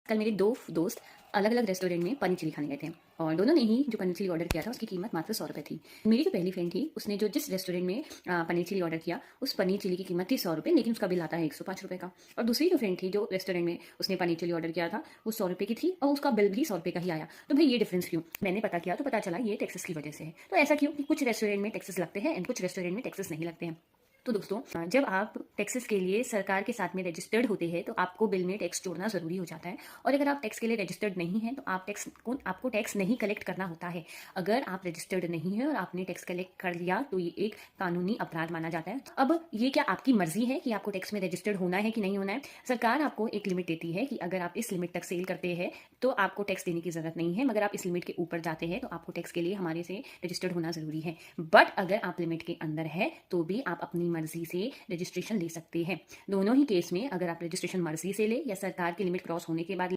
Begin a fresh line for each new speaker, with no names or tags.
कल मेरे दो दोस्त अलग अलग रेस्टोरेंट में पनीर चिली खाने गए थे और दोनों ने ही जो पनीर चिली ऑर्डर किया था उसकी कीमत मात्र 100 रुपये थी। मेरी जो पहली फ्रेंड थी उसने जिस रेस्टोरेंट में पनीर चिली ऑर्डर किया उस पनीर चिली की कीमत थी 100 रुपये, लेकिन उसका बिल आता है 105 रुपये का। और दूसरी जो फ्रेंड थी जो रेस्टोरेंट में उसने पनीर चिली ऑर्डर किया था वो 100 रुपये की थी और उसका बिल भी 100 रुपये का ही आया। तो भाई ये डिफरेंस क्यों? मैंने पता किया तो पता चला ये टैक्सेस की वजह से है। तो ऐसा क्यों कि कुछ रेस्टोरेंट में टैक्सेस लगते हैं एंड कुछ रेस्टोरेंट में टैक्सेस नहीं लगते हैं। तो दोस्तों, जब आप टैक्सेस के लिए सरकार के साथ में रजिस्टर्ड होते हैं तो आपको बिल में टैक्स जोड़ना ज़रूरी हो जाता है। और अगर आप टैक्स के लिए रजिस्टर्ड नहीं हैं तो आपको टैक्स नहीं कलेक्ट करना होता है। अगर आप रजिस्टर्ड नहीं है और आपने टैक्स कलेक्ट कर लिया तो ये एक कानूनी अपराध माना जाता है। अब ये क्या आपकी मर्जी है कि आपको टैक्स में रजिस्टर्ड होना है कि नहीं होना है? सरकार आपको एक लिमिट देती है कि अगर आप इस लिमिट तक सेल करते हैं तो आपको टैक्स देने की ज़रूरत नहीं है, मगर आप इस लिमिट के ऊपर जाते हैं तो आपको टैक्स के लिए हमारे से रजिस्टर्ड होना ज़रूरी है। बट अगर आप लिमिट के अंदर है तो भी आप अपनी मर्जी से रजिस्ट्रेशन ले सकते हैं। दोनों ही केस में अगर आप रजिस्ट्रेशन मर्जी से ले या सरकार की लिमिट क्रॉस होने के बाद